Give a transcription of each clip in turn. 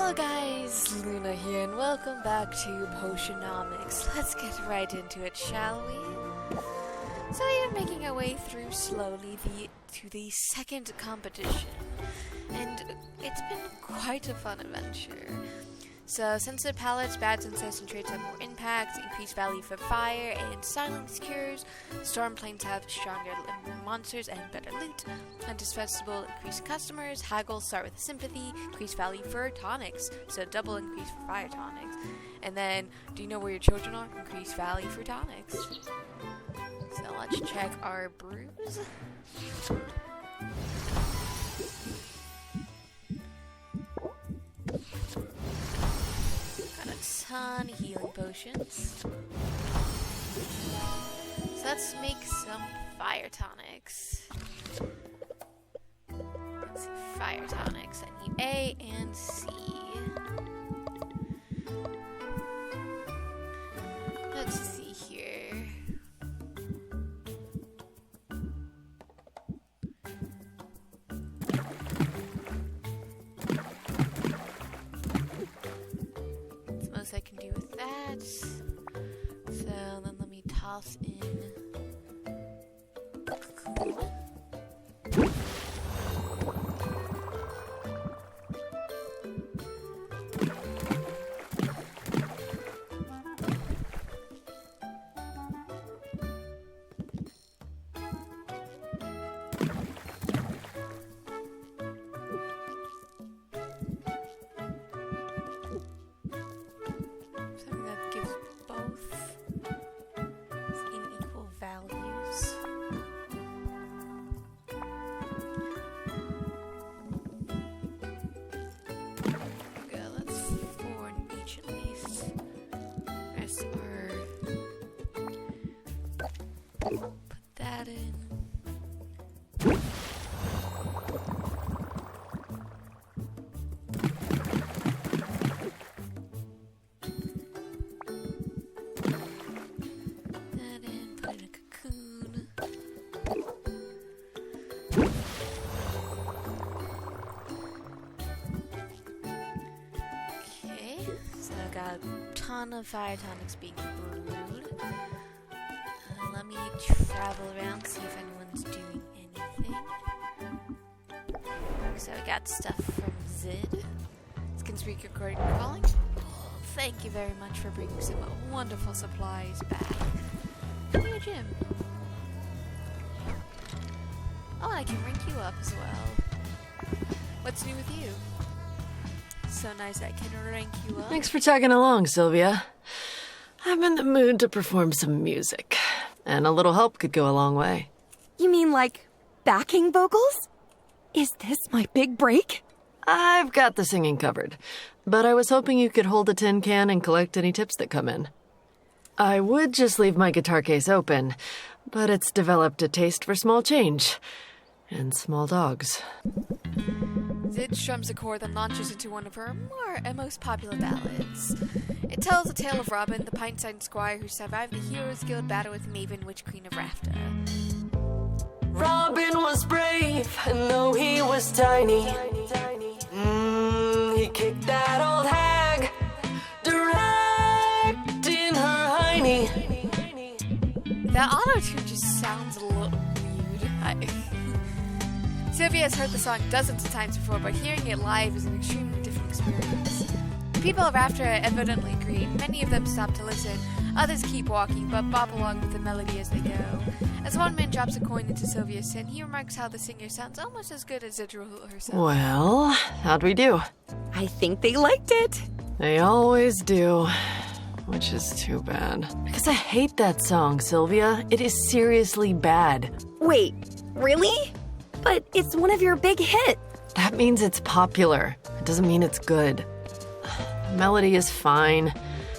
Hello guys, Luna here, and welcome back to Potionomics. Let's get right into it, shall we? So we are making our way through slowly to the second competition, and it's been quite a fun adventure. So sensitive palettes, bad senses and traits have more impact, increased value for fire, and silence cures. Storm planes have stronger monsters and better loot. Hunters Festival, increased customers. Haggle, start with sympathy, increased value for tonics, so double increase for fire tonics. And then, do you know where your children are? Increased value for tonics. So let's check our brews. Ton of healing potions. So let's make some fire tonics. Let's see, fire tonics. I need A and C. Let's see here. I can do with that. So then let me toss in cocoon. Put that in. That in, put in a cocoon. Okay, so I got a ton of fire tonics being brewed. Let me travel around, see if anyone's doing anything. So I got stuff from Zid. Skin Speak Recording and Calling. Thank you very much for bringing some wonderful supplies back. New gym. Oh, I can rank you up as well. What's new with you? So nice I can rank you up. Thanks for tagging along, Sylvia. I'm in the mood to perform some music. And a little help could go a long way. You mean like backing vocals? Is this my big break? I've got the singing covered, but I was hoping you could hold a tin can and collect any tips that come in. I would just leave my guitar case open, but it's developed a taste for small change and small dogs. Zid strums a chord that launches into one of her most popular ballads. It tells the tale of Robin, the pint-sized squire who survived the Heroes Guild battle with Maven, Witch Queen of Rafta. Robin was brave, and though he was tiny, he kicked that old hag direct in her hiney. That auto-tune just sounds a little weird. Sylvia has heard the song dozens of times before, but hearing it live is an extremely different experience. The people of Rafta evidently agree. Many of them stop to listen. Others keep walking, but bob along with the melody as they go. As one man drops a coin into Sylvia's tin, he remarks how the singer sounds almost as good as Idril herself. Well, how'd we do? I think they liked it. They always do, which is too bad. Because I hate that song, Sylvia. It is seriously bad. Wait, really? But it's one of your big hits. That means it's popular. It doesn't mean it's good. The melody is fine,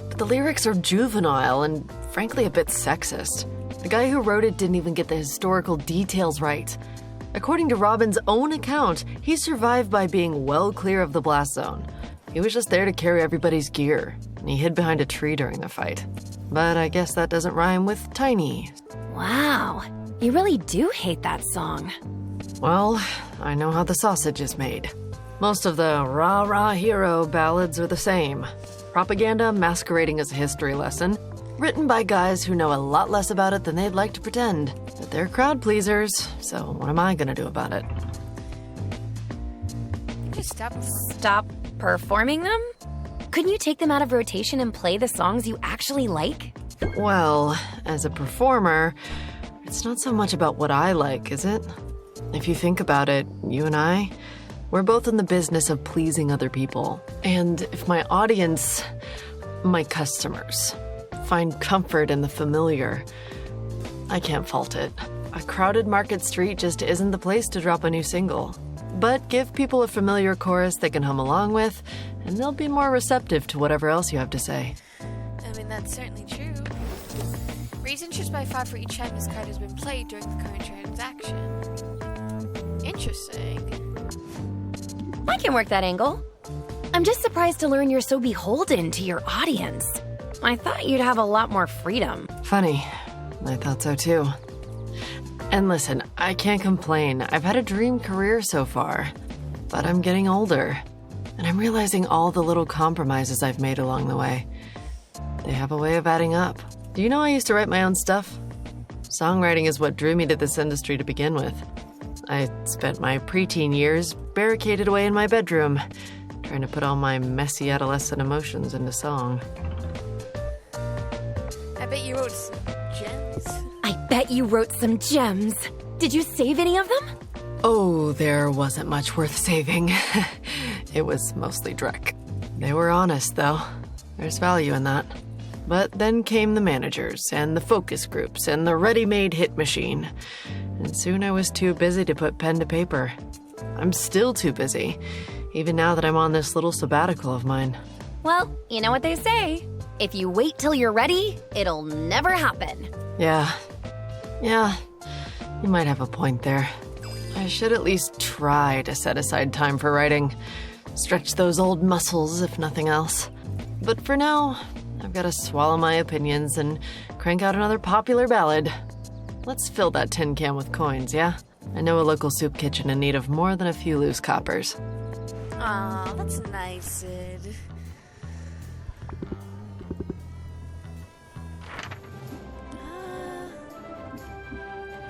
but the lyrics are juvenile and frankly a bit sexist. The guy who wrote it didn't even get the historical details right. According to Robin's own account, he survived by being well clear of the blast zone. He was just there to carry everybody's gear, and he hid behind a tree during the fight. But I guess that doesn't rhyme with tiny. Wow, you really do hate that song. Well, I know how the sausage is made. Most of the rah-rah hero ballads are the same. Propaganda masquerading as a history lesson, written by guys who know a lot less about it than they'd like to pretend. But they're crowd pleasers, so what am I gonna do about it? You just Stop performing them? Couldn't you take them out of rotation and play the songs you actually like? Well, as a performer, it's not so much about what I like, is it? If you think about it, you and I, we're both in the business of pleasing other people. And if my audience, my customers, find comfort in the familiar, I can't fault it. A crowded Market Street just isn't the place to drop a new single. But give people a familiar chorus they can hum along with, and they'll be more receptive to whatever else you have to say. I mean, that's certainly true. Raise interest by 5 for each time this card has been played during the current transaction. Interesting. I can work that angle. I'm just surprised to learn you're so beholden to your audience. I thought you'd have a lot more freedom. Funny. I thought so too. And listen, I can't complain. I've had a dream career so far. But I'm getting older. And I'm realizing all the little compromises I've made along the way. They have a way of adding up. Do you know I used to write my own stuff? Songwriting is what drew me to this industry to begin with. I spent my preteen years barricaded away in my bedroom, trying to put all my messy adolescent emotions into song. I bet you wrote some gems. I bet you wrote some gems. Did you save any of them? Oh, there wasn't much worth saving. It was mostly dreck. They were honest, though. There's value in that. But then came the managers, and the focus groups, and the ready-made hit machine. And soon I was too busy to put pen to paper. I'm still too busy, even now that I'm on this little sabbatical of mine. Well, you know what they say. If you wait till you're ready, it'll never happen. Yeah, you might have a point there. I should at least try to set aside time for writing. Stretch those old muscles, if nothing else. But for now, I've got to swallow my opinions and crank out another popular ballad. Let's fill that tin can with coins, yeah? I know a local soup kitchen in need of more than a few loose coppers. Aw, that's nice, Sid.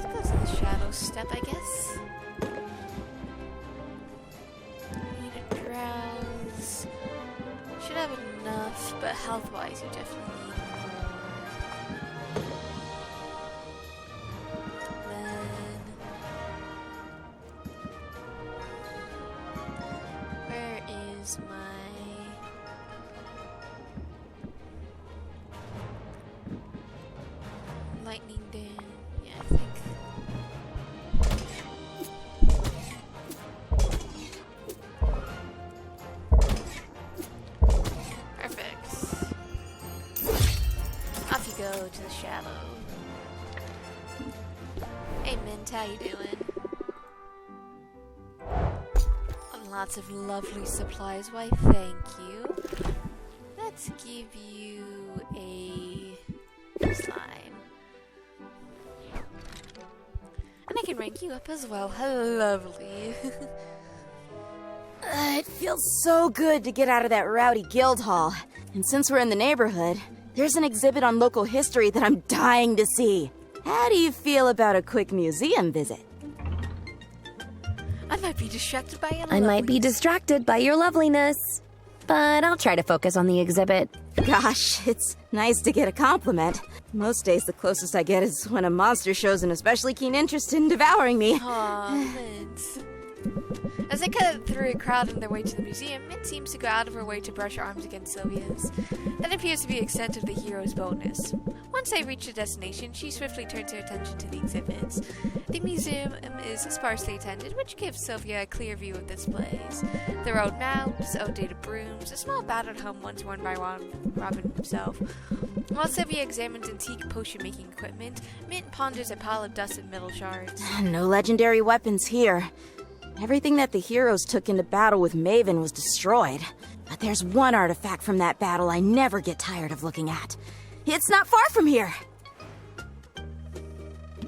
Let's go to the shadow step, I guess. Need a drowse. Should have enough, but health-wise, you definitely need more. Then, where is my lightning dam? Yeah, I think. Go to the shadow. Hey Mint, how you doing? Lots of lovely supplies, why thank you. Let's give you a slime. And I can rank you up as well, how lovely. It feels so good to get out of that rowdy guild hall. And since we're in the neighborhood, there's an exhibit on local history that I'm dying to see. How do you feel about a quick museum visit? I might be distracted by your I might be distracted by your loveliness, but I'll try to focus on the exhibit. Gosh, it's nice to get a compliment. Most days the closest I get is when a monster shows an especially keen interest in devouring me. Aw, Mint. As they cut through a crowd on their way to the museum, Mint seems to go out of her way to brush her arms against Sylvia's. That appears to be the extent of the hero's boldness. Once they reach the destination, she swiftly turns her attention to the exhibits. The museum is sparsely attended, which gives Sylvia a clear view of the displays. There are old maps, outdated brooms, a small battered home once worn by Robin himself. While Sylvia examines antique potion-making equipment, Mint ponders a pile of dusted metal shards. No legendary weapons here. Everything that the heroes took into battle with Maven was destroyed. But there's one artifact from that battle I never get tired of looking at. It's not far from here.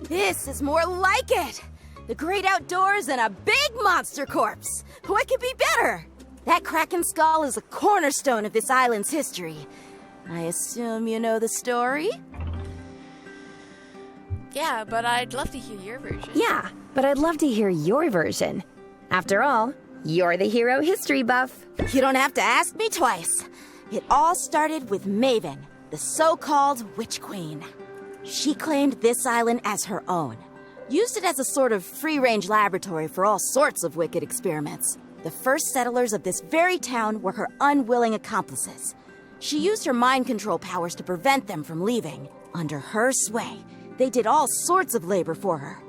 This is more like it! the great outdoors, and a big monster corpse. What could be better? That kraken skull is a cornerstone of this island's history. I assume you know the story? Yeah, but I'd love to hear your version. Yeah, but I'd love to hear your version. After all, you're the hero history buff. You don't have to ask me twice. It all started with Maven, the so-called Witch Queen. She claimed this island as her own, used it as a sort of free-range laboratory for all sorts of wicked experiments. The first settlers of this very town were her unwilling accomplices. She used her mind control powers to prevent them from leaving. Under her sway, they did all sorts of labor for her.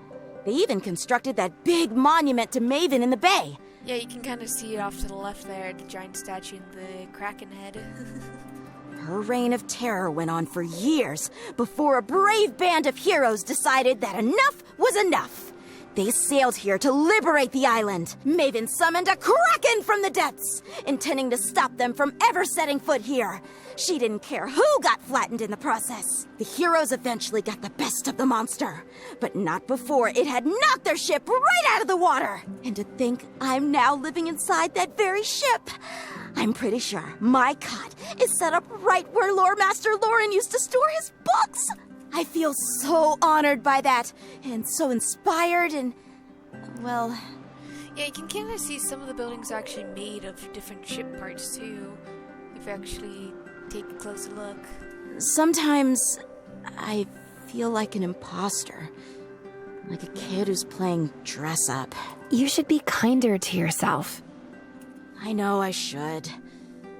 They even constructed that big monument to Maven in the bay. Yeah, you can kind of see it off to the left there, the giant statue and the kraken head. Her reign of terror went on for years before a brave band of heroes decided that enough was enough. They sailed here to liberate the island. Maven summoned a kraken from the depths, intending to stop them from ever setting foot here. She didn't care who got flattened in the process. The heroes eventually got the best of the monster, but not before it had knocked their ship right out of the water. And to think I'm now living inside that very ship. I'm pretty sure my cot is set up right where Lore Master Lauren used to store his books. I feel so honored by that, and so inspired, and, well... Yeah, you can kind of see some of the buildings are actually made of different ship parts, too, if you actually take a closer look. Sometimes I feel like an imposter, like a kid who's playing dress-up. You should be kinder to yourself. I know I should.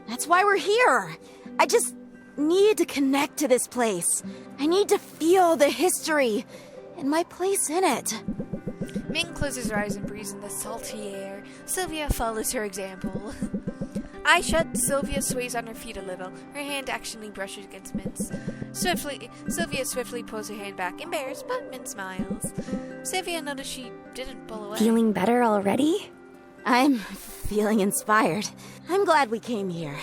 That's why we're here. I just need to connect to this place. I need to feel the history and my place in it. Ming closes her eyes and breathes in the salty air. Sylvia follows her example. Eyes shut, Sylvia sways on her feet a little. Her hand actually brushes against Mint's. Sylvia swiftly pulls her hand back, embarrassed, but Mint smiles. Sylvia noticed she didn't pull away. Feeling better already? I'm feeling inspired. I'm glad we came here.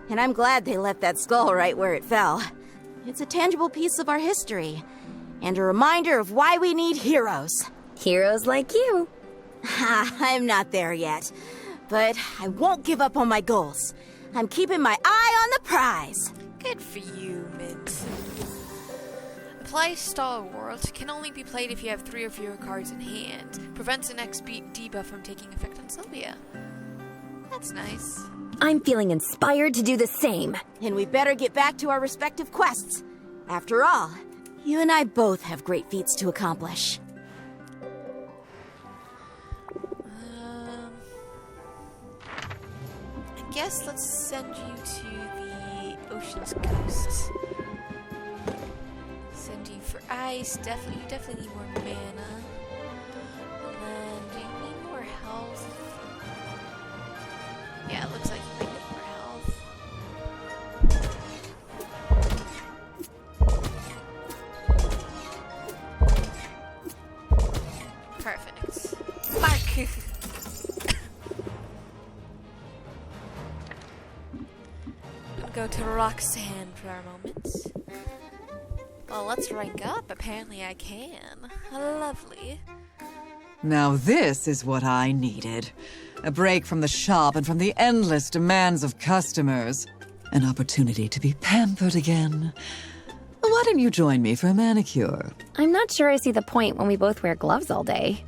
And I'm glad they left that skull right where it fell. It's a tangible piece of our history. And a reminder of why we need heroes. Heroes like you. I'm not there yet. But I won't give up on my goals. I'm keeping my eye on the prize. Good for you, Mint. Apply Star World can only be played if you have 3 or fewer cards in hand. Prevents an XP debuff from taking effect on Sylvia. That's nice. I'm feeling inspired to do the same. And we better get back to our respective quests. After all, you and I both have great feats to accomplish. I guess let's send you to the ocean's coast. Send you for ice. You definitely need more mana. And then, do you need more health? Yeah, it looks like you might need more health. Perfect. Mark! Go to Roxanne for a moment. Well, let's rank up. Apparently I can. Lovely. Now this is what I needed. A break from the shop and from the endless demands of customers. An opportunity to be pampered again. Why don't you join me for a manicure? I'm not sure I see the point when we both wear gloves all day.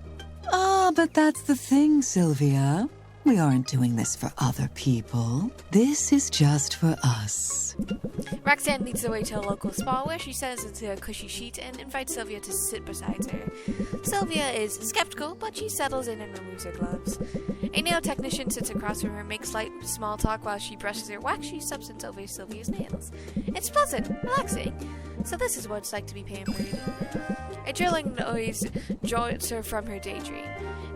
But that's the thing, Sylvia. We aren't doing this for other people. This is just for us. Roxanne leads the way to a local spa where she settles into a cushy sheet and invites Sylvia to sit beside her. Sylvia is skeptical, but she settles in and removes her gloves. A nail technician sits across from her, makes light small talk while she brushes her waxy substance over Sylvia's nails. It's pleasant, relaxing. So this is what it's like to be pampered. A drilling noise jolts her from her daydream.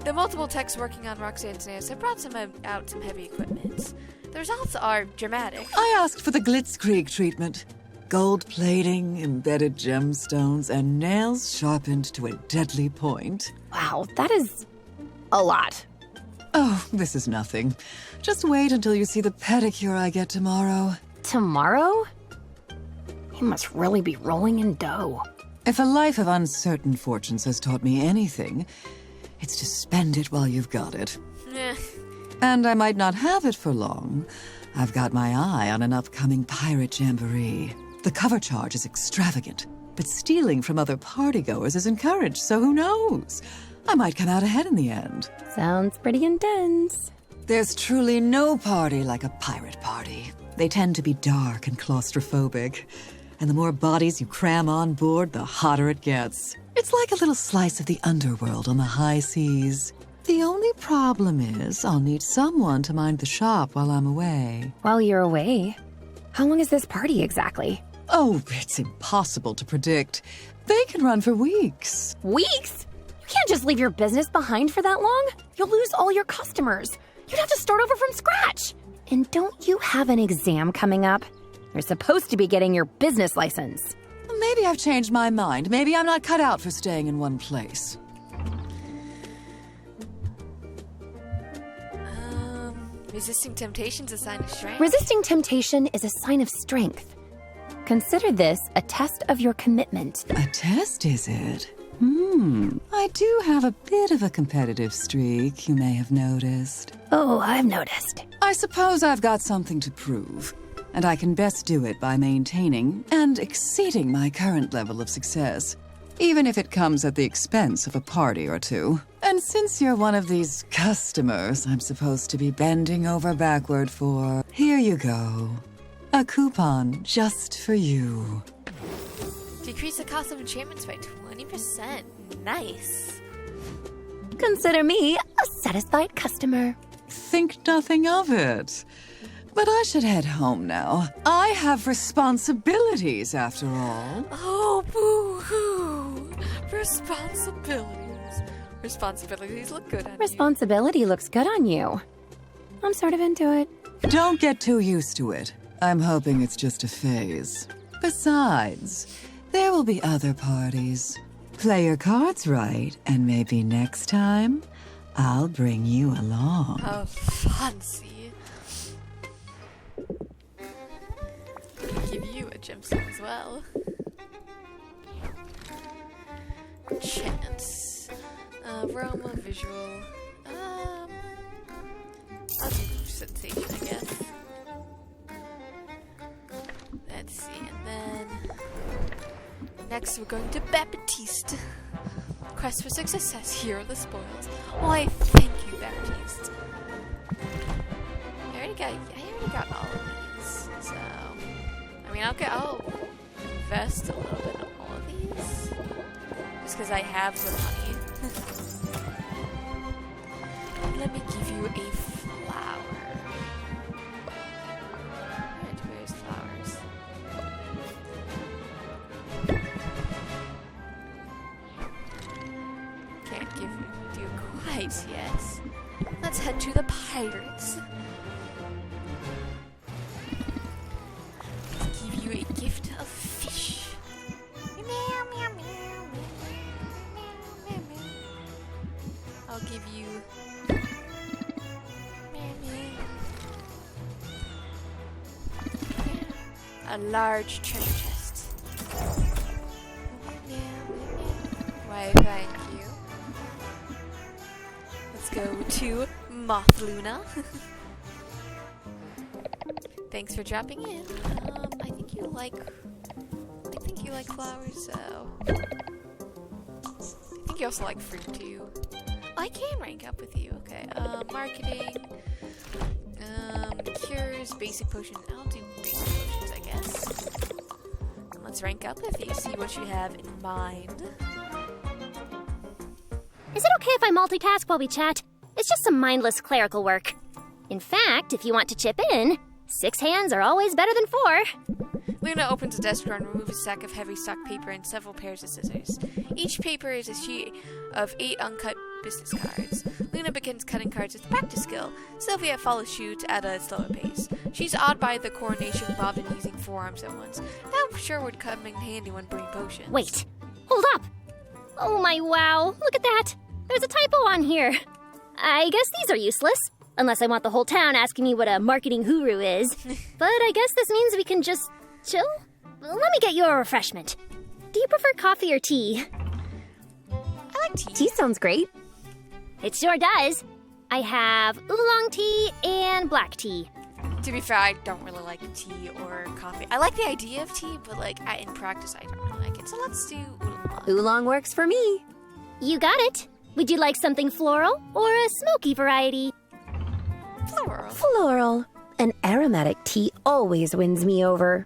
The multiple techs working on Roxanne's nails have brought out some heavy equipment. The results are dramatic. I asked for the Glitzkrieg treatment. Gold plating, embedded gemstones, and nails sharpened to a deadly point. Wow, that is a lot. Oh, this is nothing. Just wait until you see the pedicure I get tomorrow. Tomorrow? You must really be rolling in dough. If a life of uncertain fortunes has taught me anything, It's to spend it while you've got it. Eh. And I might not have it for long. I've got my eye on an upcoming pirate jamboree. The cover charge is extravagant, but stealing from other partygoers is encouraged, so who knows? I might come out ahead in the end. Sounds pretty intense. There's truly no party like a pirate party. They tend to be dark and claustrophobic. And the more bodies you cram on board, the hotter it gets. It's like a little slice of the underworld on the high seas. The only problem is I'll need someone to mind the shop while I'm away. While you're away? How long is this party exactly? Oh, it's impossible to predict. They can run for weeks. Weeks? You can't just leave your business behind for that long. You'll lose all your customers. You'd have to start over from scratch. And don't you have an exam coming up? You're supposed to be getting your business license. Maybe I've changed my mind. Maybe I'm not cut out for staying in one place. Resisting temptation's a sign of strength. Resisting temptation is a sign of strength. Consider this a test of your commitment. A test, is it? I do have a bit of a competitive streak, you may have noticed. Oh, I've noticed. I suppose I've got something to prove, and I can best do it by maintaining and exceeding my current level of success, even if it comes at the expense of a party or two. And since you're one of these customers I'm supposed to be bending over backward for, here you go. A coupon just for you. Decrease the cost of enchantments by 20%. Nice. Consider me a satisfied customer. Think nothing of it. But I should head home now. I have responsibilities, after all. Oh, boo-hoo. Responsibilities. Responsibilities look good on you. Responsibility looks good on you. I'm sort of into it. Don't get too used to it. I'm hoping it's just a phase. Besides, there will be other parties. Play your cards right, and maybe next time, I'll bring you along. How fancy. I'll give you a gemstone as well. Chance. Aroma, visual. I'll do sensation, I guess. Let's see, and then next we're going to Baptiste. Quest for success. Here are the spoils. Why, thank you, Baptiste. I already got all of these, so I mean, I'll invest a little bit in all of these, just because I have the money. Let me give you a flower. Alright, where's flowers? Can't give you quite yet. Let's head to the pirates. Let's give you a gift of fish. Meow, meow, meow, meow, meow, meow, meow. I'll give you a large treasure chest. Why, thank you. Let's go to Moth Luna. Thanks for dropping in. I think you like flowers, so I think you also like fruit too. I can rank up with you. Okay. Marketing. Cures, basic potion. I'll do basic potions, I guess. Let's rank up with you. See what you have in mind. Is it okay if I multitask while we chat? It's just some mindless clerical work. In fact, if you want to chip in, 6 hands are always better than 4. Luna opens a desk drawer and removes a stack of heavy stock paper and several pairs of scissors. Each paper is a sheet of 8 uncut business cards. Luna begins cutting cards with practice skill. Sylvia follows suit at a slower pace. She's awed by the coordination involved in using 4 arms at once. That sure would come in handy when brewing potions. Wait, hold up! Oh my wow, look at that! There's a typo on here. I guess these are useless. Unless I want the whole town asking me what a marketing guru is. But I guess this means we can just chill? Let me get you a refreshment. Do you prefer coffee or tea? I like tea. Tea sounds great. It sure does. I have oolong tea and black tea. To be fair, I don't really like tea or coffee. I like the idea of tea, but in practice, I don't really like it. So let's do oolong. Oolong works for me. You got it. Would you like something floral or a smoky variety? Floral. Floral. An aromatic tea always wins me over.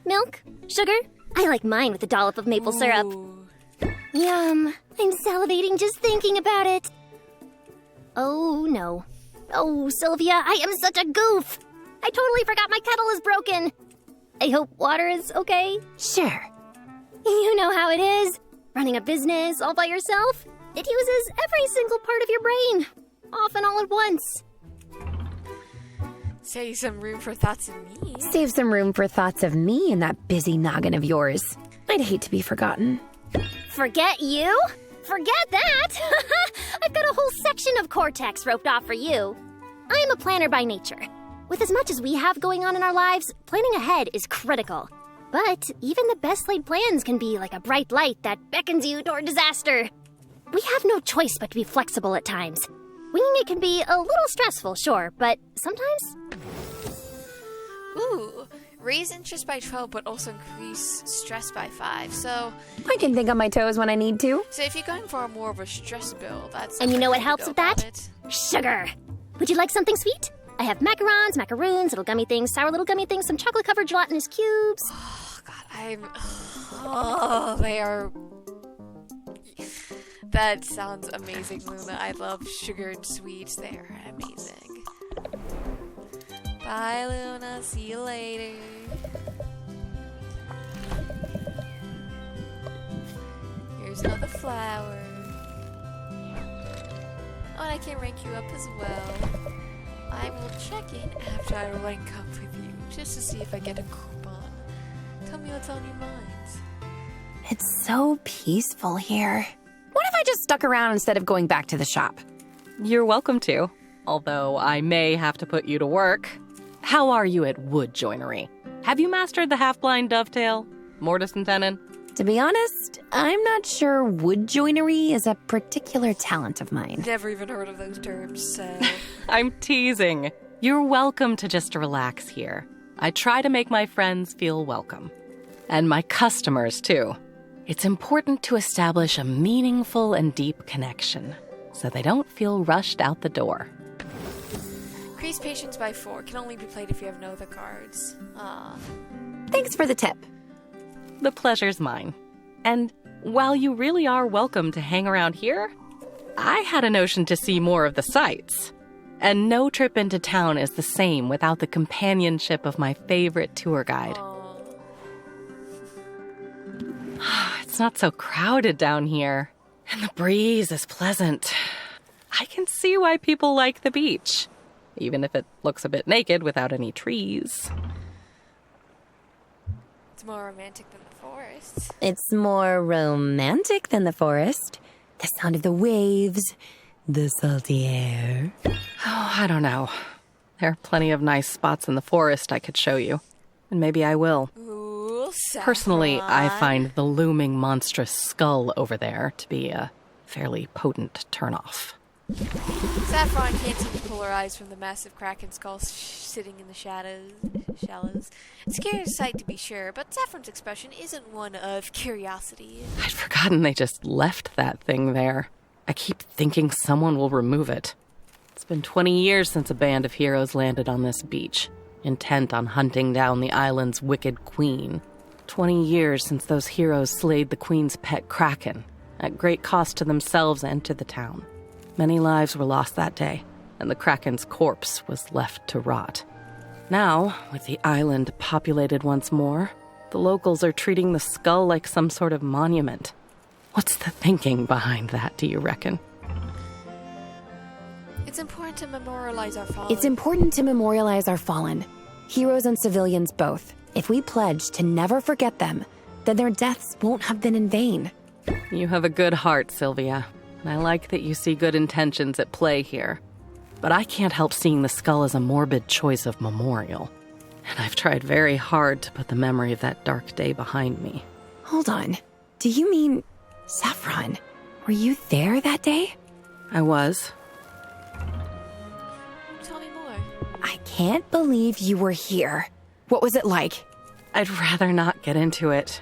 Milk? Sugar? I like mine with a dollop of maple syrup. Ooh. Yum. I'm salivating just thinking about it. Oh, no. Oh, Sylvia, I am such a goof. I totally forgot my kettle is broken. I hope water is okay. Sure. You know how it is. Running a business all by yourself. It uses every single part of your brain. Often all at once. Save some room for thoughts of me. Save some room for thoughts of me in that busy noggin of yours. I'd hate to be forgotten. Forget you? Forget that! I've got a whole section of cortex roped off for you. I am a planner by nature. With as much as we have going on in our lives, planning ahead is critical. But even the best laid plans can be like a bright light that beckons you toward disaster. We have no choice but to be flexible at times. Winging it can be a little stressful, sure, but sometimes... Ooh, raise interest by 12, but also increase stress by 5. So I can think on my toes when I need to. So if you're going for more of a stress build, that's... And you know what helps with that? Sugar. Would you like something sweet? I have macarons, macaroons, little gummy things, sour little gummy things, some chocolate-covered gelatinous cubes. Oh, God, Oh, they are... That sounds amazing, Luna. I love sugar and sweets. They are amazing. Bye, Luna. See you later. Here's another flower. Oh, and I can rank you up as well. I will check in after I rank up with you, just to see if I get a coupon. Tell me what's on your minds. It's so peaceful here. What if I just stuck around instead of going back to the shop? You're welcome to, although I may have to put you to work. How are you at wood joinery? Have you mastered the half-blind dovetail? Mortise and tenon? To be honest, I'm not sure wood joinery is a particular talent of mine. Never even heard of those terms, so... I'm teasing. You're welcome to just relax here. I try to make my friends feel welcome. And my customers, too. It's important to establish a meaningful and deep connection, so they don't feel rushed out the door. Increase patience by 4. Can only be played if you have no other cards. Thanks for the tip. The pleasure's mine. And while you really are welcome to hang around here, I had a notion to see more of the sights. And no trip into town is the same without the companionship of my favorite tour guide. It's not so crowded down here, and the breeze is pleasant. I can see why people like the beach, even if it looks a bit naked without any trees. It's more romantic than the forest. It's more romantic than the forest. The sound of the waves, the salty air. Oh, I don't know. There are plenty of nice spots in the forest I could show you, and maybe I will. Ooh, Saffron. Personally, I find the looming monstrous skull over there to be a fairly potent turnoff. Saffron can't seem to pull her eyes from the massive kraken skull sitting in the shallows. It's a curious sight to be sure, but Saffron's expression isn't one of curiosity. I'd forgotten they just left that thing there. I keep thinking someone will remove it. It's been 20 years since a band of heroes landed on this beach, intent on hunting down the island's wicked queen. 20 years since those heroes slayed the queen's pet kraken, at great cost to themselves and to the town. Many lives were lost that day, and the kraken's corpse was left to rot. Now, with the island populated once more, the locals are treating the skull like some sort of monument. What's the thinking behind that, do you reckon? It's important to memorialize our fallen. It's important to memorialize our fallen. Heroes and civilians both. If we pledge to never forget them, then their deaths won't have been in vain. You have a good heart, Sylvia. And I like that you see good intentions at play here. But I can't help seeing the skull as a morbid choice of memorial. And I've tried very hard to put the memory of that dark day behind me. Hold on. Do you mean... Saffron, were you there that day? I was. Tell me more. I can't believe you were here. What was it like? I'd rather not get into it.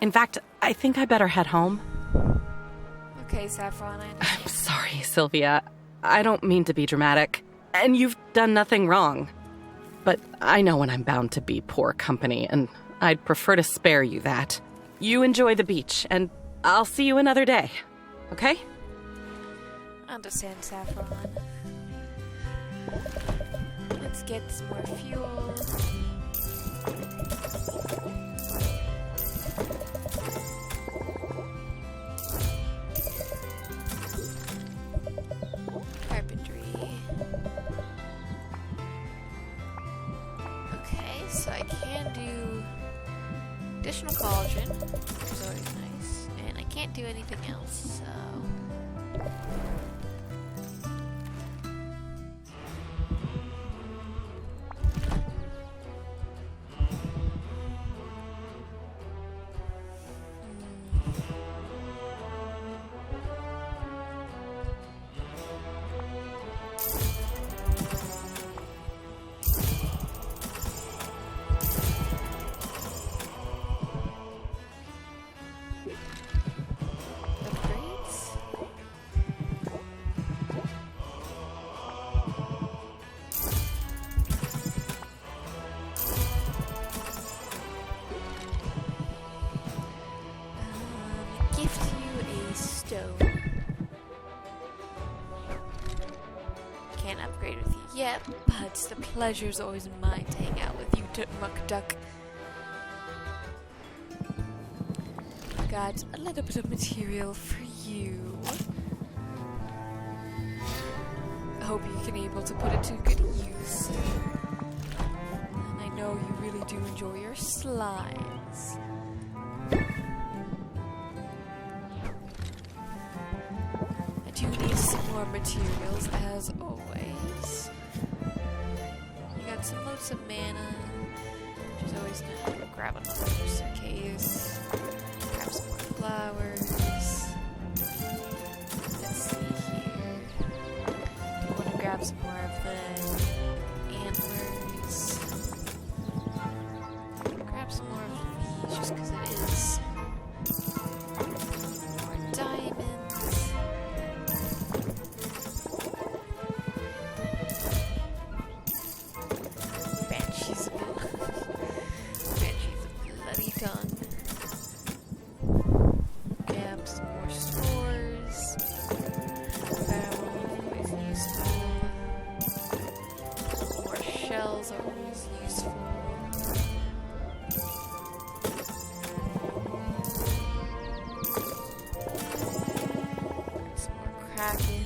In fact, I think I better head home. Okay, Saffron, I know. I'm sorry, Sylvia. I don't mean to be dramatic. And you've done nothing wrong. But I know when I'm bound to be poor company, and I'd prefer to spare you that. You enjoy the beach, and I'll see you another day. Okay? Understand, Saffron. Let's get some more fuel. Carpentry. Okay, so I can do additional cauldron, which is always nice, and I can't do anything else, so... gift you a stone. Can't upgrade with you yet, but the pleasure's always mine to hang out with you, Muck Duck. Got a little bit of material for you. I hope you can able to put it to good use. And I know you really do enjoy your slimes. I do need some more materials, as always. You got some loads of mana, which is always nice. Grab another suitcase. Grab some more flowers. Let's see here. Do you want to grab some more of the antlers? Grab some more of these just because it is. More diamonds. Banshees of bloody tongue. Grab some more stores. Barrel, always useful. More shells are always useful. Some more kraken.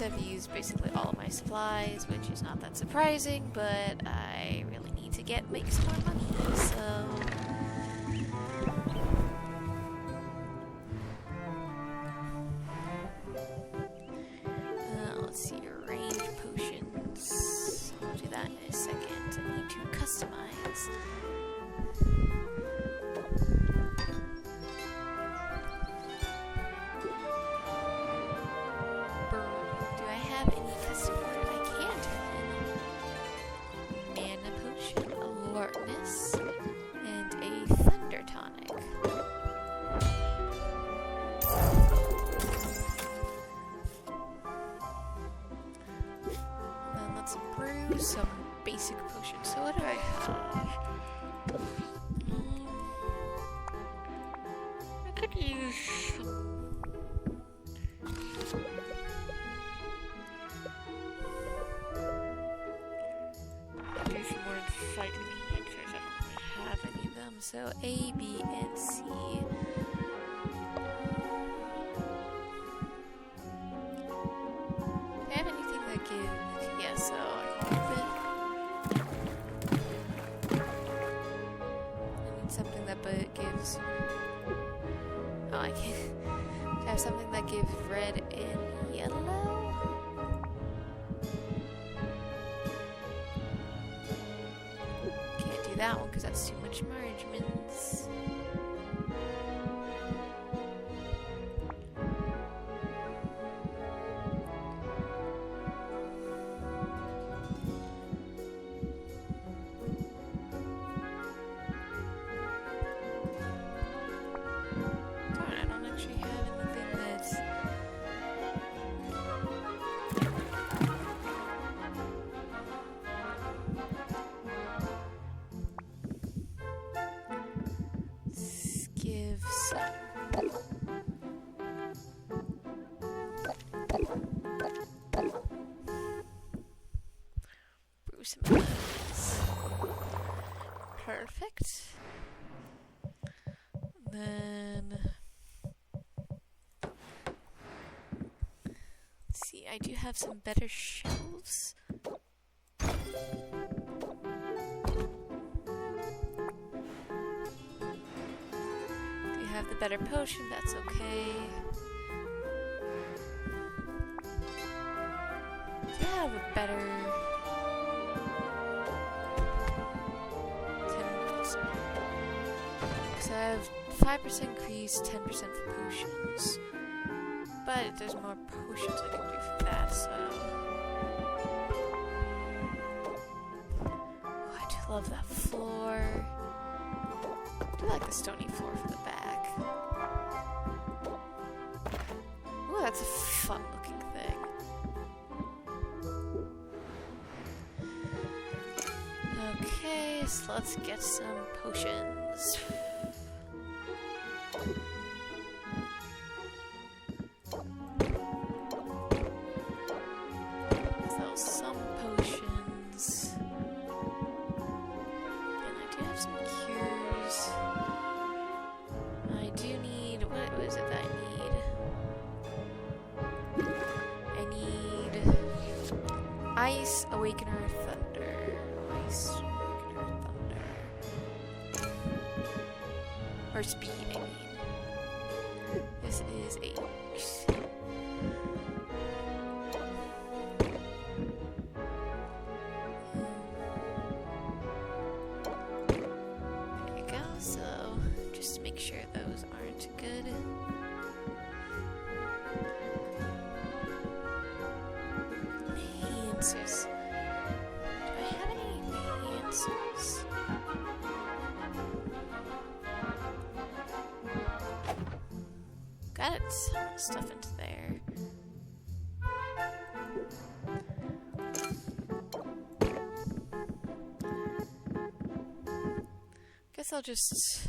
I've used basically all of my supplies, which is not that surprising, but I really need to make some more money, so... let's see, range potions. I'll do that in a second. I need to customize. Some basic potions. So what do I have? I could use some more insight enhancers. I don't really have any of them. So A, B, and C. Do I have anything that gives? Yeah, so something that gives... Oh, I can't... I have something that gives red that one because that's too much margins. I don't actually have anything that's... Give some. Brew some of those. Perfect. Then let's see, I do have some better shelves. Have the better potion, that's okay. Do you have a better 10%? So I have 5% increase, 10% for potions. But there's more potions I can do for that, so. Oh, I do love that floor. I do like the stony floor for the back. Ooh, that's a fun looking thing. Okay, so let's get some potions. Sell some potions. And I do have some cures. I do need, what is it that I need? Ice, Awakener, Thunder. Ice, Awakener, Thunder. Or Speed, I mean. This is 8. There you go, so just to make sure those aren't good. Answers. Do I have any answers? Got it. Stuff into there. Guess I'll just...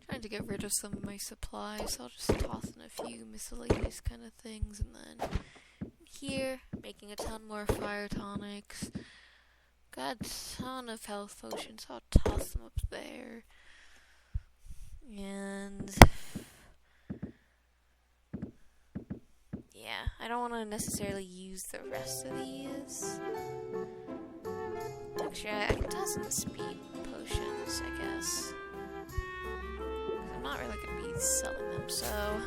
Trying to get rid of some of my supplies, so I'll just toss in a few miscellaneous kind of things, and then here, making a ton more fire tonics. Got a ton of health potions, so I'll toss them up there. And yeah, I don't want to necessarily use the rest of these. Actually, I can toss in speed potions, I guess. I'm not really going to be selling them, so...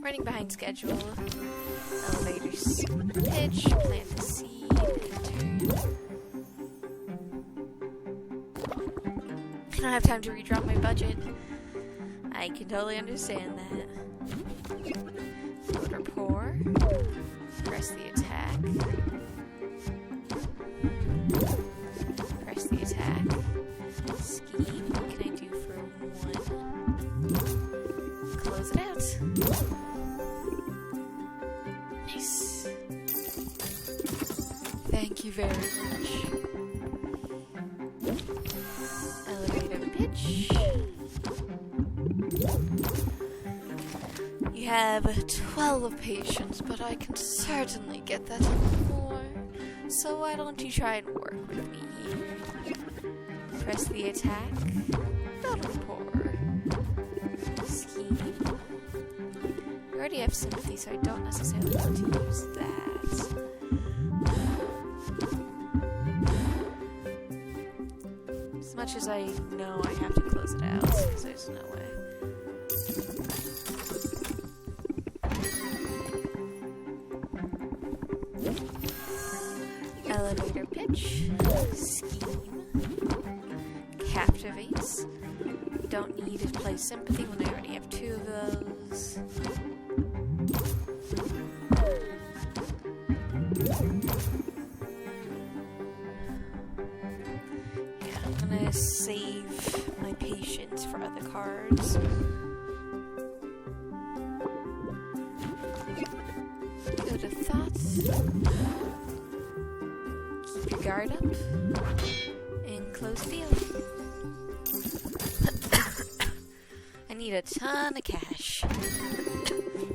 Running behind schedule. Elevators. Pitch. Plant the seed. Enter. I don't have time to redrop my budget. I can totally understand that. Order pour. Press the attack. Press the attack. Scheme. What can I do for 1? Close it out. Nice. Thank you very much. Elevator pitch. You have 12 patience, but I can certainly get that more. So why don't you try and work with me here? Press the attack. Battle pour. Scheme. You already have sympathy, so I don't necessarily want to use that. As much as I know I have to close it out, because there's no way. Encourage. Scheme. Captivates. Don't need to play sympathy when I already have 2 of those. Yeah, I'm gonna save my patience for other cards. Go to thoughts. Keep your guard up. And close deal. I need a ton of cash.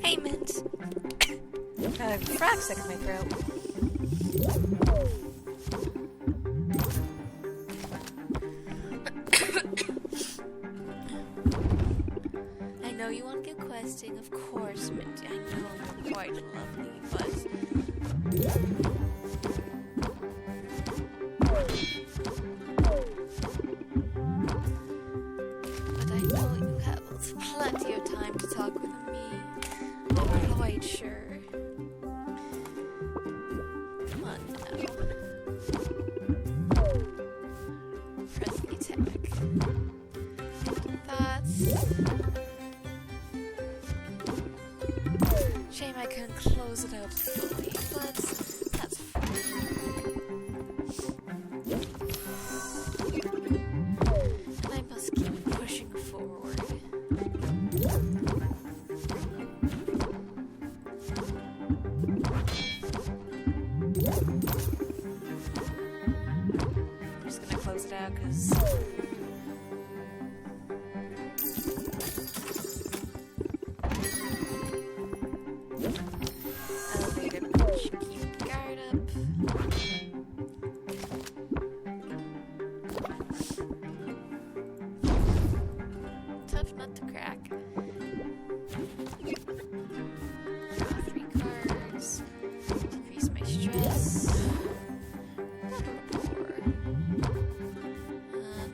Hey, Mint. Got a frog stuck in my throat. I know you want to get questing, of course, Mint. I know you're quite lovely, but I know you have plenty of time to talk with me. I'm quite sure. Come on now. Press the attack. That's... Shame I couldn't close it out fully, but that's fine. And I must keep pushing forward. I'm just gonna close it out because elevator push, keep guard up. Tough nut to crack. Draw 3 cards. Decrease my stress. Poor.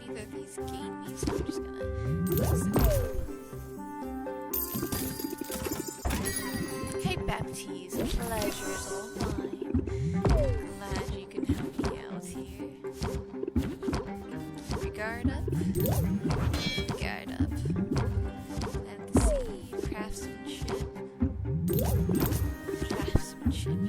Neither of these gain me, so I'm just gonna close it out. Hey, Baptiste, pleasure's all mine. Glad you can help me out here. Keep your guard up. Guard up. Plant the seed. Craftsmanship. Craftsmanship.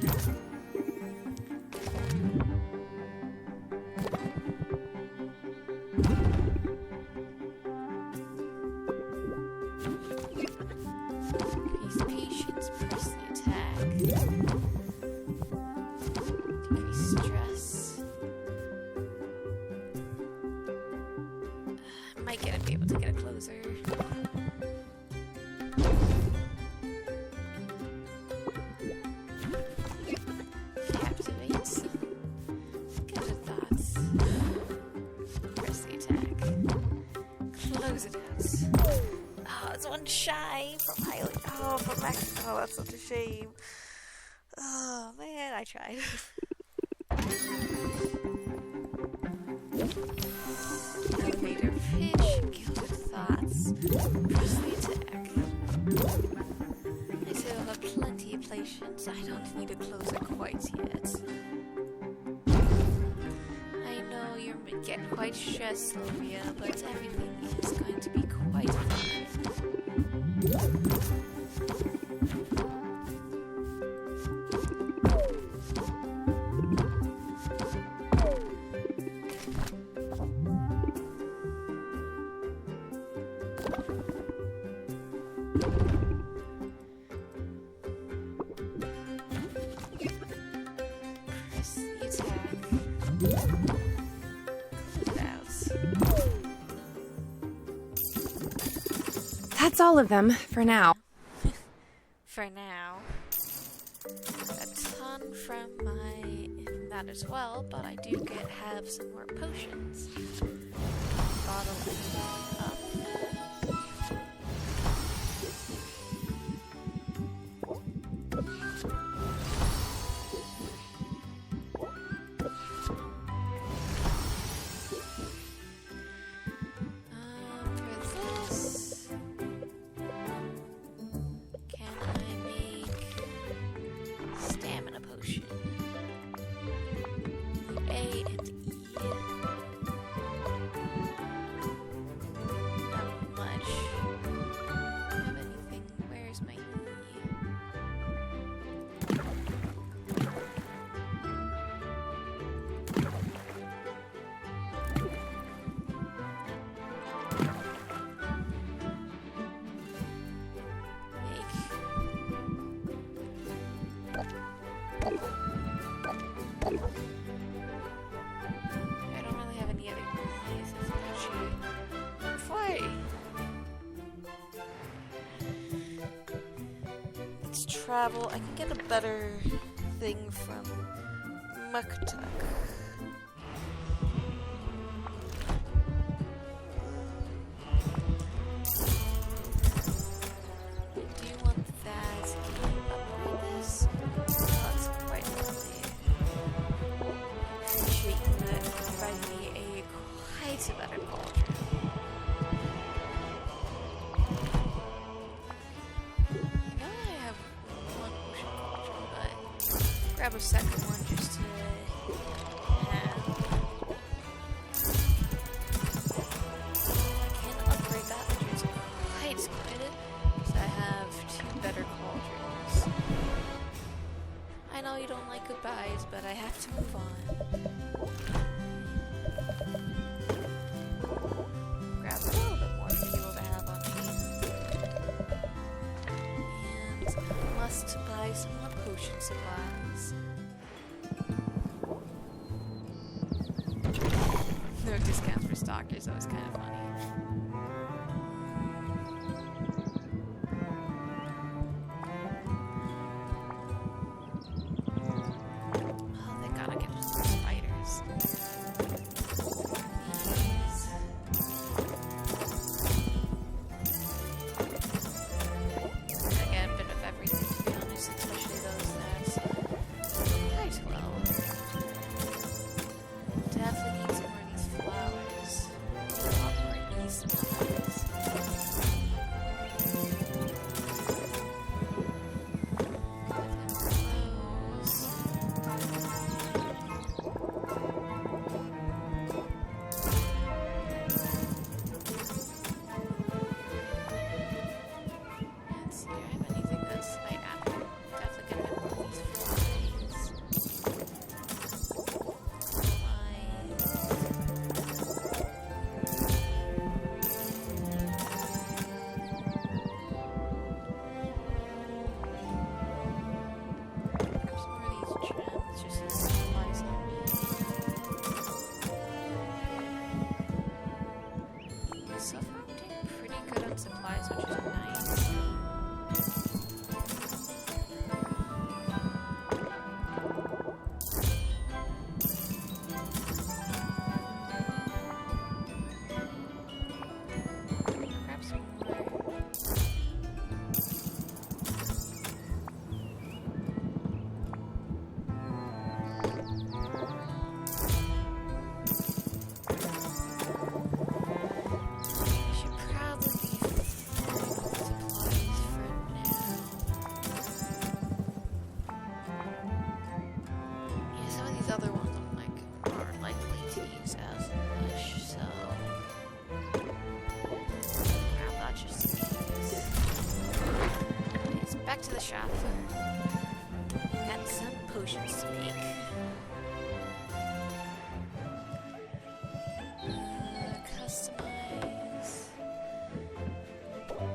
Increase patience, press the attack. Decrease stress. Might be able to get a closer. Captivates. Go to thoughts. Press the attack. Close it out. Oh, it's one shy from Highland. Oh, from Mexico. Oh, that's such a shame. Oh, man, I tried. Elevator pitch. Gilded thoughts. Press the attack. I still have plenty of patience. I don't need to close it quite yet. I know you're getting quite stressed, Sylvia, but everything is going to be quite fine. Press the attack. Close it out. That's all of them for now. For now. A ton from that as well, but I do have some more potions. Bottle up. For this, can I make stamina potion? A let's travel. I can get a better thing from Muktuk. Do you want that? Can you upgrade this? Oh, that's quite lovely. Appreciate you providing me a quite a better cauldron. Grab a second one just to have. I can upgrade that, which is quite excited. So I have 2 better cauldrons. I know you don't like goodbyes, but I have to move on. Grab a little bit more fuel to have on me. And must buy some more potion supplies. No discounts for stalkers, that was kind of funny. Oh, thank God I get some spiders. These. I get a bit of everything, to be honest, especially those that quite well. Definitely need some more of these flowers. A lot more East flowers. Let's see, do I have anything that's like definitely gonna have one of these flies. Grab some more of these gems just as supplies on me. Saffron doing pretty good on supplies, which is nice. Grab some more. I should probably be full of supplies for now. Yeah, some of these other ones I'm like aren't likely to use as much, so grab that just in case. Anyways, back to the shop. Got some potions to make. Customize. Okay.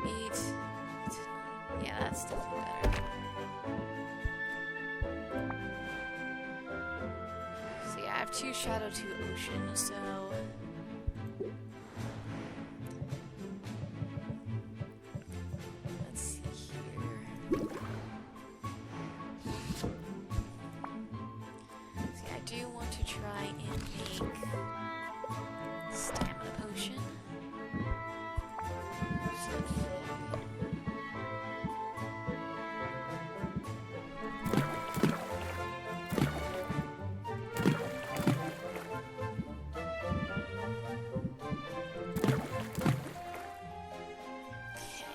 8. Yeah, that's definitely better. So yeah, I have 2 Shadow, 2 Ocean, so let's see here. See, I do want to try and make stamina potion.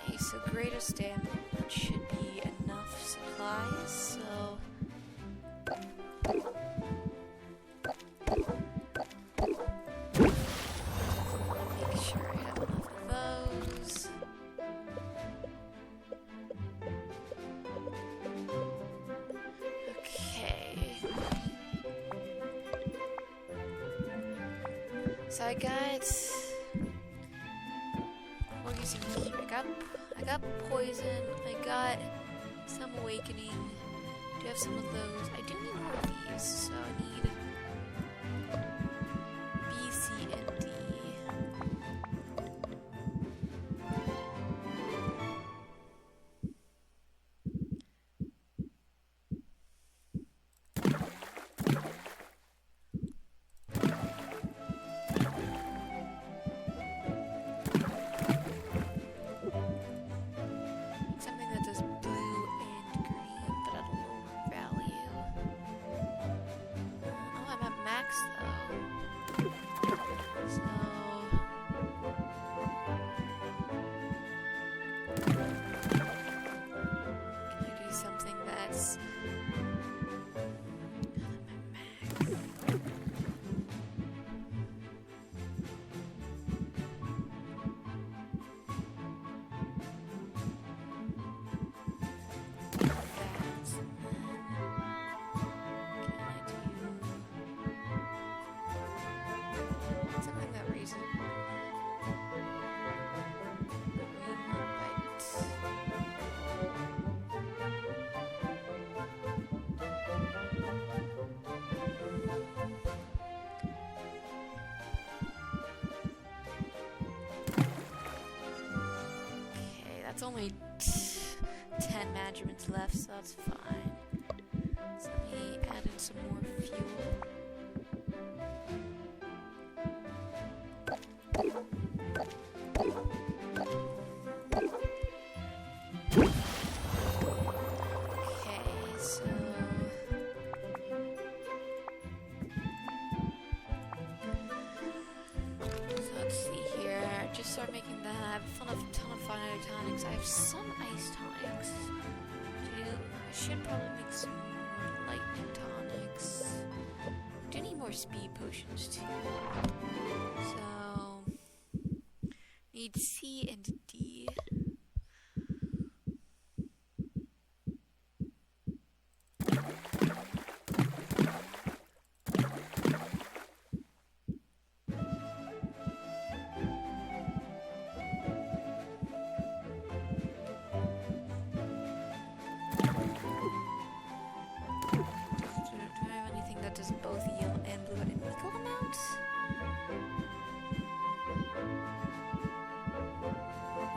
Okay, so greater stamina should be enough supplies, so make sure I have enough of those. Okay. So I got poison here. I got poison. I got some awakening. Do you have some of those? I do need more of these, so I need only 10 measurements left, so that's fine. So let me add in some more fuel. Start making that. I have a ton of Potionomics. I have some ice tonics. I should probably make some more lightning tonics. I do need more speed potions too. So need C and D. Both yellow and blue at an equal amount?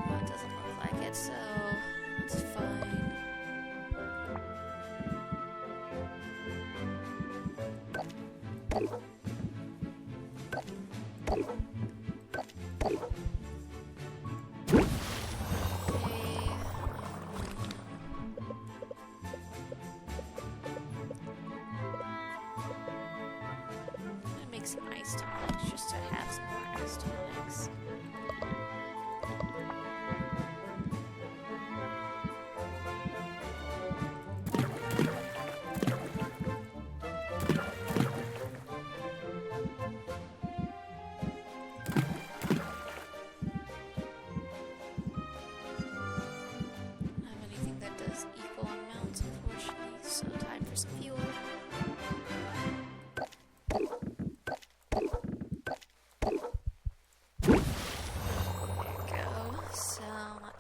Well, it doesn't look like it, so that's fine. Some ice tonics just to have some more ice tonics. I don't have anything that does equal amounts, unfortunately, so time for some fuel.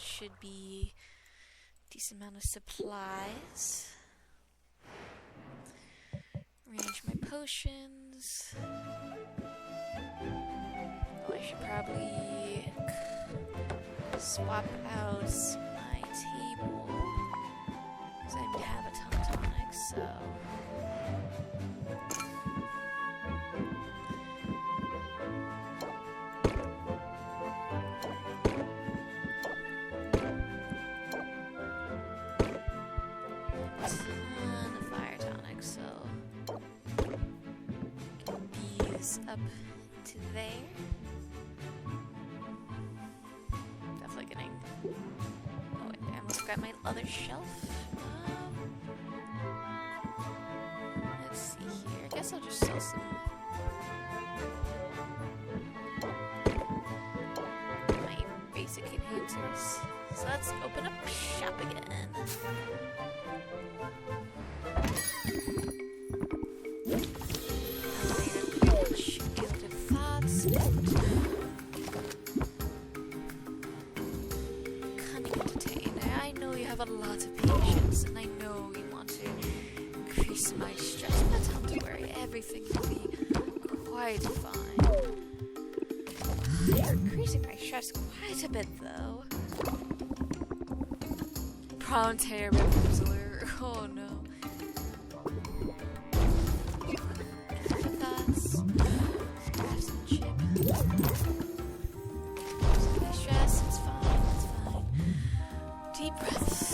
Should be a decent amount of supplies. Arrange my potions. Oh, I should probably swap out my table because I have a ton of tonics, so. Up to there. Definitely getting. Oh, wait, I almost got my other shelf. Let's see here. I guess I'll just sell some. My basic inhibitors. So let's open up shop again. A lot of patience, and I know you want to increase my stress, but not to worry, everything will be quite fine. You're increasing my stress quite a bit, though. Promptary refusal. Oh no. Thoughts. Have some chip. Stress, it's fine, it's fine. Deep breaths.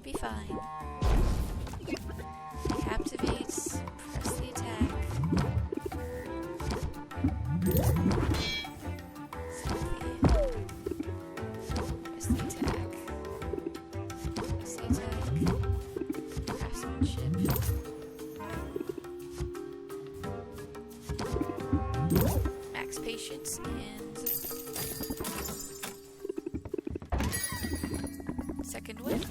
Be fine. Captivates. Press the attack. Press the attack. Press the attack. Craftsmanship. Max patience and second wind.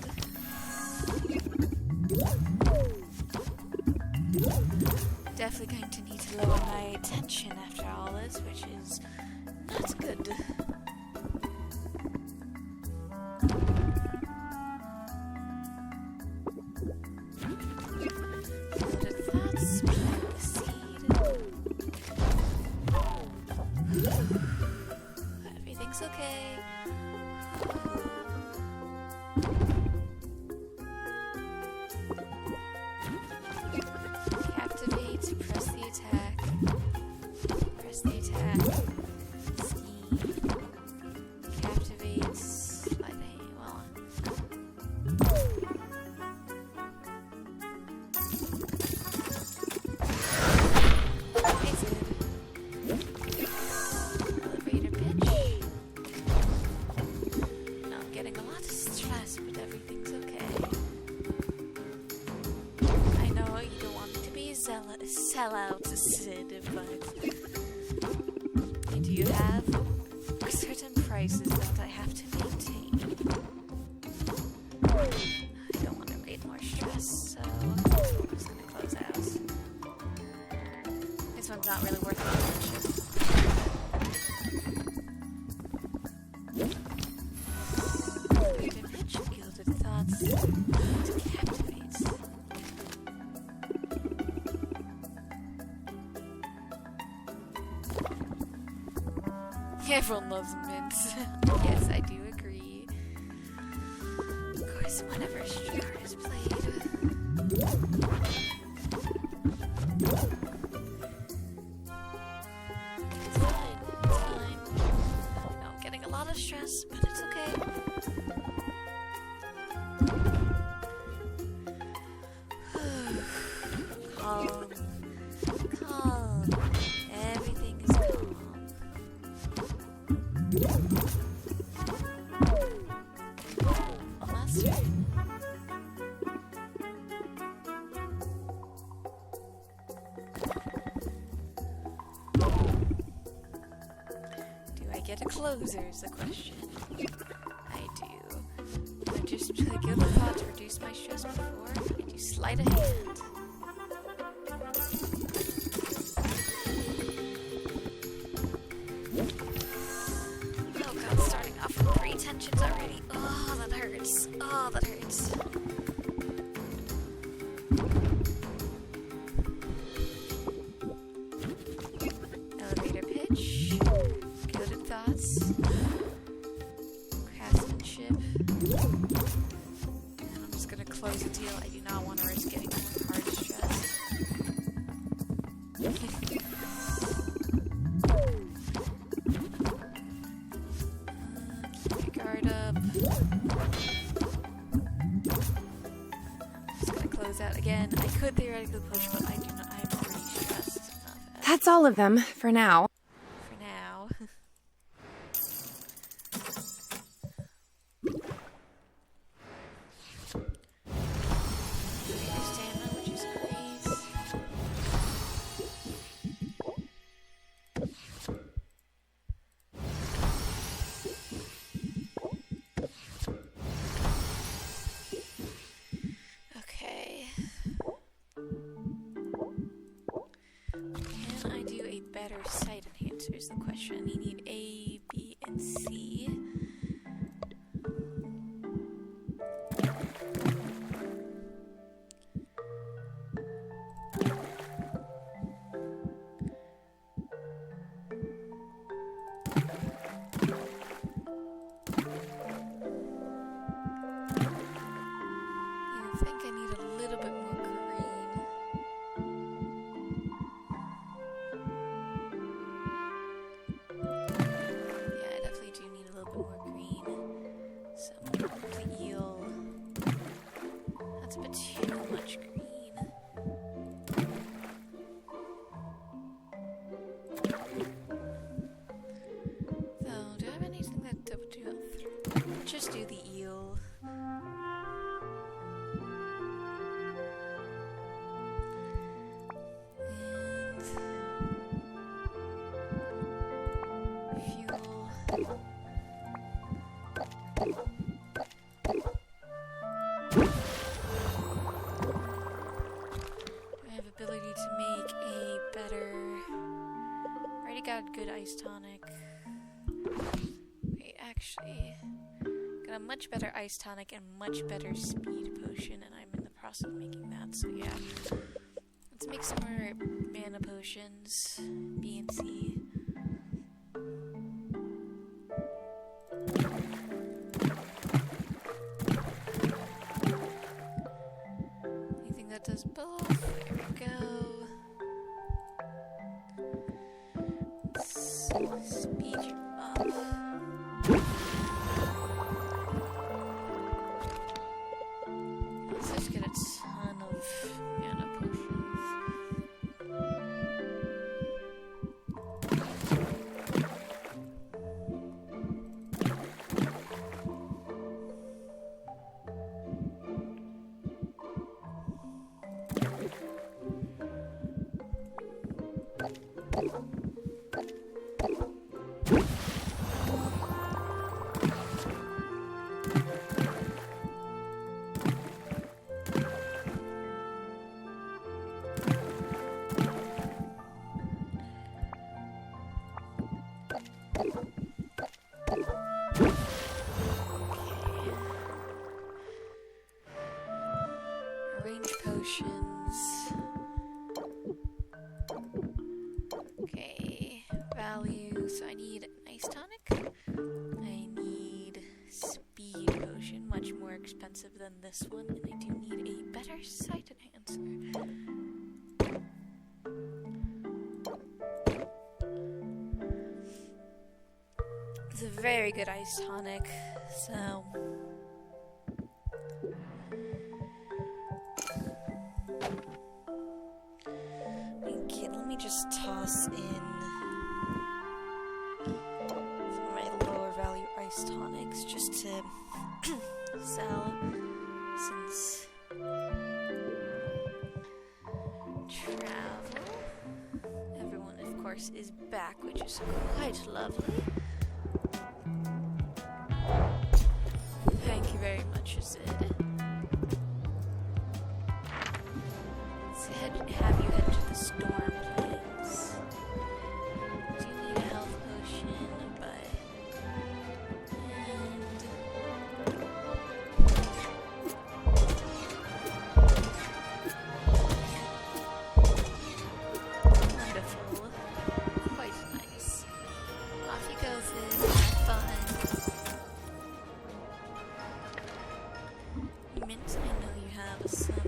Definitely going to need to lower my tension after all this, which is not good. Loaded thoughts, plant the seed. okay. Captivate, press the attack. Press the attack. Scheme. Captivate, slide the hand. Well. Elevator pitch. Now I'm getting a lot of stress, but everything's okay. I know you don't want me to be a sellout, Sid, but I do have certain prices that I have to maintain. I don't want to create more stress, so I'm just gonna close out. This one's not really worth it. Gilded pitch, gilded thoughts, to captivate. Everyone loves mints. Yes, I do agree. Of course, whenever Shard is played. It's fine, it's fine. I know I'm getting a lot of stress, but it's okay. Calm. Calm. Everything is calm. Master. Do I get a closer is the question. I do. I just give a thought to reduce my stress before I do sleight of hand. Oh god, starting off with 3 tensions already. Oh, that hurts. Oh, that hurts. Elevator pitch. Gilded thoughts. Craftsmanship. And I'm just gonna close the deal. I do not want to risk getting hard stressed. Keep your guard up. Just gonna close out again. I could theoretically push, but I do not. I'm already stressed enough. That's all of them for now. For now. Your stamina, which is great. Okay. Can I do a better sight enhancer is the question. You need A, B, and C. I think I need a little bit more green. Yeah, I definitely do need a little bit more green. So the eel. That's a bit too much green. So, do I have anything that would do it? Just do the eel. Fuel. I have ability to make a better. Already got a good ice tonic. Wait, actually, got a much better ice tonic and much better speed potion, and I'm in the process of making that. So yeah, let's make some more mana potions. B and C. just get a ton of mana potions. Range potions. Okay, value. So I need an ice tonic. I need speed potion, much more expensive than this one, and I do need a better sight enhancer. It's a very good ice tonic, so okay, let me just toss in some of my lower value ice tonics just to sell, since travel. Everyone, of course, is back, which is quite lovely. Thank you very much, Zid. Let's have you head to the storm, please. Do you need a health potion? But wonderful. Quite nice. Off you go, Zid. Have fun. Mint, I know you have some.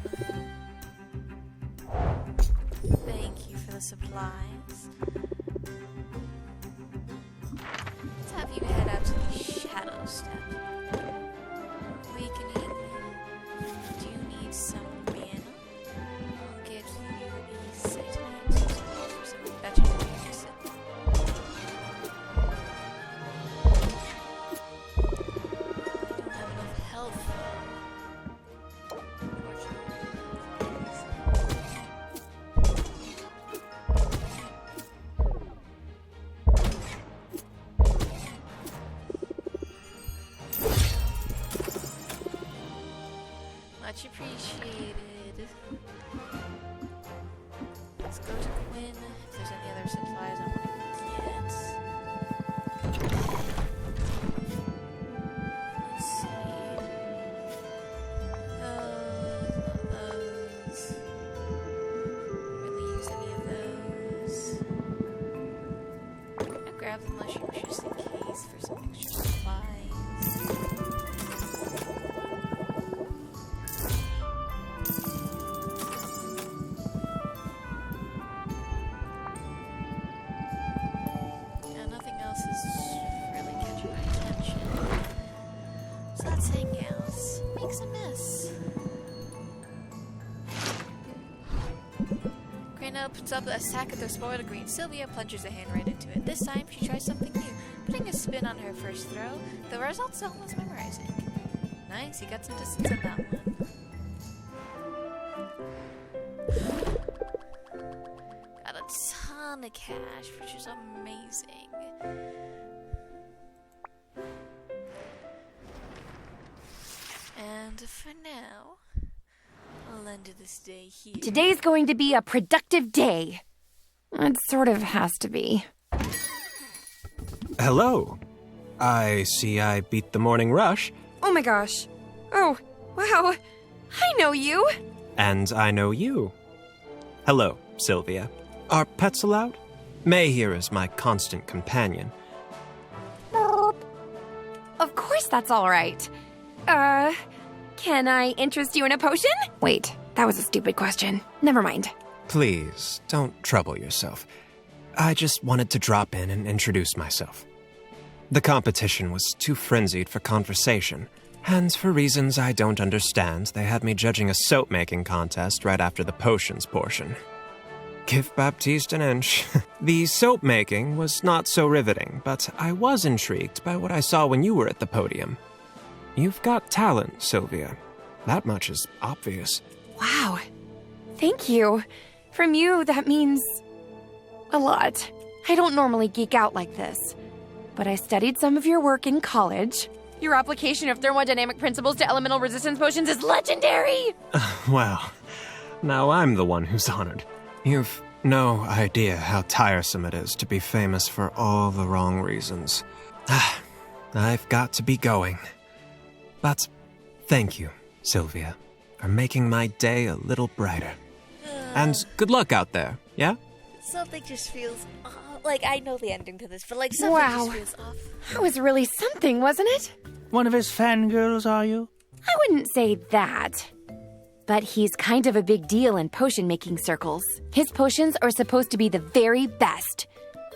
Thank you for the supplies. Let's have you head out to the Shadow Step. Awakening. Do you need some mana? I'll get you a sight enhancer for some better medicine. I don't have enough health. Much appreciated. Let's go to Quinn if there's any other supplies I want to get. Let's see. Those. Really use any of those. I'll grab the mushroom just in case for some extra supplies. Puts up a sack of the spoiled green. Sylvia plunges a hand right into it. This time, she tries something new, putting a spin on her first throw. The result's almost memorizing. Nice, you got some distance on that one. Got a ton of cash, which is amazing. And for now, I'll end this day here. Today's going to be a productive day. It sort of has to be. Hello. I see I beat the morning rush. Oh my gosh. Oh, wow. I know you. And I know you. Hello, Sylvia. Are pets allowed? May here is my constant companion. Of course that's all right. Can I interest you in a potion? Wait, that was a stupid question. Never mind. Please, don't trouble yourself. I just wanted to drop in and introduce myself. The competition was too frenzied for conversation. And for reasons I don't understand, they had me judging a soap-making contest right after the potions portion. Give Baptiste an inch. The soap-making was not so riveting, but I was intrigued by what I saw when you were at the podium. You've got talent, Sylvia. That much is obvious. Wow. Thank you. From you, that means a lot. I don't normally geek out like this, but I studied some of your work in college. Your application of thermodynamic principles to elemental resistance potions is legendary! Well, now I'm the one who's honored. You've no idea how tiresome it is to be famous for all the wrong reasons. I've got to be going. But thank you, Sylvia, for making my day a little brighter. And good luck out there, yeah? Something just feels like I know the ending to this, but like something just feels off. That was really something, wasn't it? One of his fangirls, are you? I wouldn't say that. But he's kind of a big deal in potion-making circles. His potions are supposed to be the very best.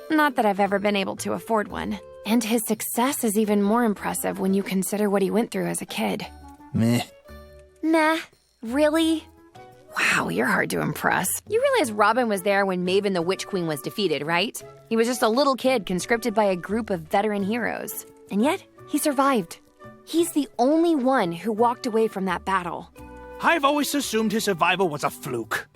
Not that I've ever been able to afford one. And his success is even more impressive when you consider what he went through as a kid. Meh. Meh? Really? Wow, you're hard to impress. You realize Robin was there when Maven the Witch Queen was defeated, right? He was just a little kid conscripted by a group of veteran heroes. And yet, he survived. He's the only one who walked away from that battle. I've always assumed his survival was a fluke.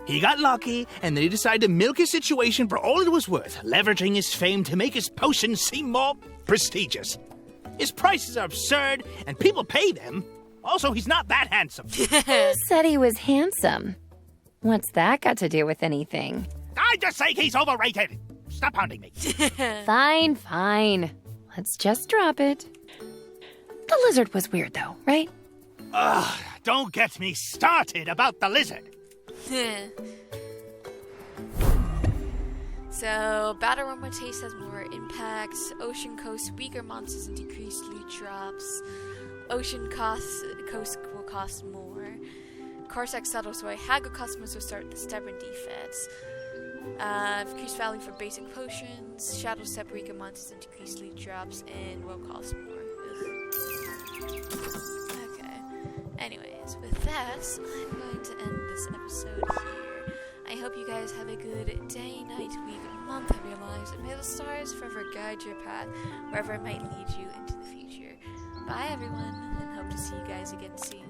He got lucky, and then he decided to milk his situation for all it was worth, leveraging his fame to make his potions seem more prestigious. His prices are absurd, and people pay them. Also, he's not that handsome. Who said he was handsome? What's that got to do with anything? I just say he's overrated. Stop hounding me. Fine, fine. Let's just drop it. The lizard was weird, though, right? Ugh, don't get me started about the lizard. So, Battle Aromatase has more impacts. Ocean Coast, weaker monsters and decreased loot drops. Ocean Coast will cost more. Corsac settles away. Haggle customers will start the stubborn defense. Increased value for basic potions. Shadow Step, weaker monsters and decreased loot drops, and will cost more. Okay. Anyways, with that, I'm going to end this episode here. I hope you guys have a good day, night, week, month of your lives, and may the stars forever guide your path wherever it might lead you into the future. Bye, everyone, and hope to see you guys again soon.